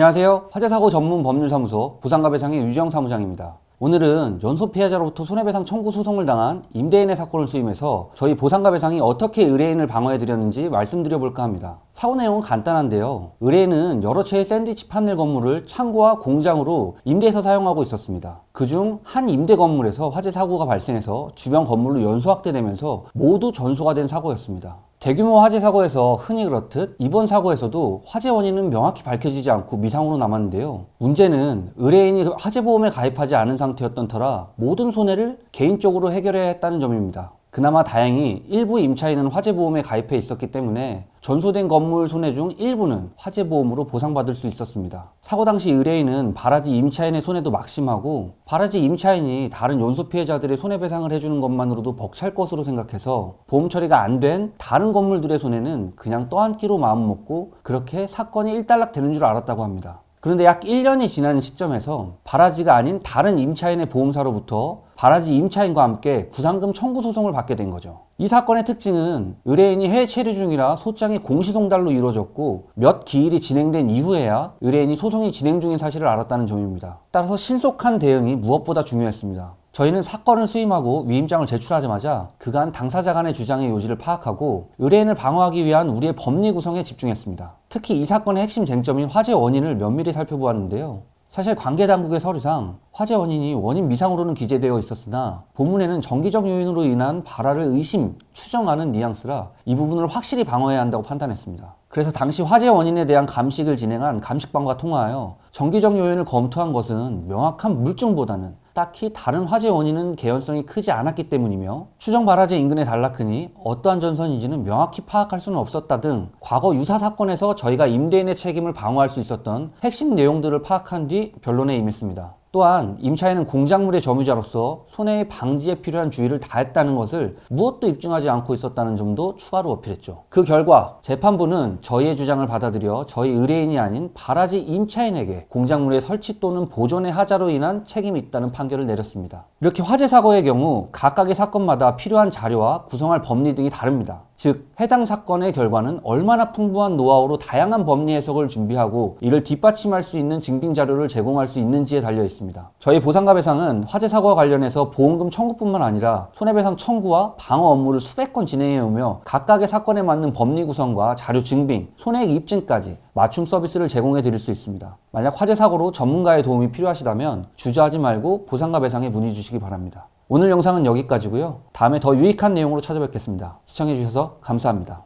안녕하세요. 화재사고 전문 법률사무소 보상가배상의 유지영 사무장입니다. 오늘은 연소 피해자로부터 손해배상 청구 소송을 당한 임대인의 사건을 수임해서 저희 보상가배상이 어떻게 의뢰인을 방어해드렸는지 말씀드려볼까 합니다. 사고 내용은 간단한데요. 의뢰인은 여러 채의 샌드위치 판넬 건물을 창고와 공장으로 임대해서 사용하고 있었습니다. 그중 한 임대 건물에서 화재 사고가 발생해서 주변 건물로 연소 확대되면서 모두 전소가 된 사고였습니다. 대규모 화재 사고에서 흔히 그렇듯 이번 사고에서도 화재 원인은 명확히 밝혀지지 않고 미상으로 남았는데요. 문제는 의뢰인이 화재보험에 가입하지 않은 상태였던 터라 모든 손해를 개인적으로 해결해야 했다는 점입니다. 그나마 다행히 일부 임차인은 화재보험에 가입해 있었기 때문에 전소된 건물 손해 중 일부는 화재보험으로 보상받을 수 있었습니다. 사고 당시 의뢰인은 바라지 임차인의 손해도 막심하고 바라지 임차인이 다른 연소 피해자들의 손해배상을 해주는 것만으로도 벅찰 것으로 생각해서 보험 처리가 안 된 다른 건물들의 손해는 그냥 떠안기로 마음먹고 그렇게 사건이 일단락 되는 줄 알았다고 합니다. 그런데 약 1년이 지난 시점에서 바라지가 아닌 다른 임차인의 보험사로부터 바라지 임차인과 함께 구상금 청구 소송을 받게 된 거죠. 이 사건의 특징은 의뢰인이 해외 체류 중이라 소장이 공시송달로 이루어졌고 몇 기일이 진행된 이후에야 의뢰인이 소송이 진행 중인 사실을 알았다는 점입니다. 따라서 신속한 대응이 무엇보다 중요했습니다. 저희는 사건을 수임하고 위임장을 제출하자마자 그간 당사자 간의 주장의 요지를 파악하고 의뢰인을 방어하기 위한 우리의 법리 구성에 집중했습니다. 특히 이 사건의 핵심 쟁점인 화재 원인을 면밀히 살펴보았는데요. 사실 관계당국의 서류상 화재 원인이 원인 미상으로는 기재되어 있었으나 본문에는 정기적 요인으로 인한 발화를 의심, 추정하는 뉘앙스라 이 부분을 확실히 방어해야 한다고 판단했습니다. 그래서 당시 화재 원인에 대한 감식을 진행한 감식반과 통화하여 정기적 요인을 검토한 것은 명확한 물증보다는 딱히 다른 화재 원인은 개연성이 크지 않았기 때문이며 추정 발화재 인근의 단락흔이 어떠한 전선인지는 명확히 파악할 수는 없었다 등 과거 유사 사건에서 저희가 임대인의 책임을 방어할 수 있었던 핵심 내용들을 파악한 뒤 변론에 임했습니다. 또한 임차인은 공작물의 점유자로서 손해의 방지에 필요한 주의를 다했다는 것을 무엇도 입증하지 않고 있었다는 점도 추가로 어필했죠. 그 결과 재판부는 저희의 주장을 받아들여 저희 의뢰인이 아닌 바라지 임차인에게 공작물의 설치 또는 보존의 하자로 인한 책임이 있다는 판결을 내렸습니다. 이렇게 화재 사고의 경우 각각의 사건마다 필요한 자료와 구성할 법리 등이 다릅니다. 즉 해당 사건의 결과는 얼마나 풍부한 노하우로 다양한 법리 해석을 준비하고 이를 뒷받침할 수 있는 증빙 자료를 제공할 수 있는지에 달려 있습니다. 저희 보상가배상은 화재 사고와 관련해서 보험금 청구뿐만 아니라 손해배상 청구와 방어 업무를 수백 건 진행해 오며 각각의 사건에 맞는 법리 구성과 자료 증빙, 손해액 입증까지 맞춤 서비스를 제공해 드릴 수 있습니다. 만약 화재 사고로 전문가의 도움이 필요하시다면 주저하지 말고 보상가배상에 문의 주시기 바랍니다. 오늘 영상은 여기까지고요. 다음에 더 유익한 내용으로 찾아뵙겠습니다. 시청해주셔서 감사합니다.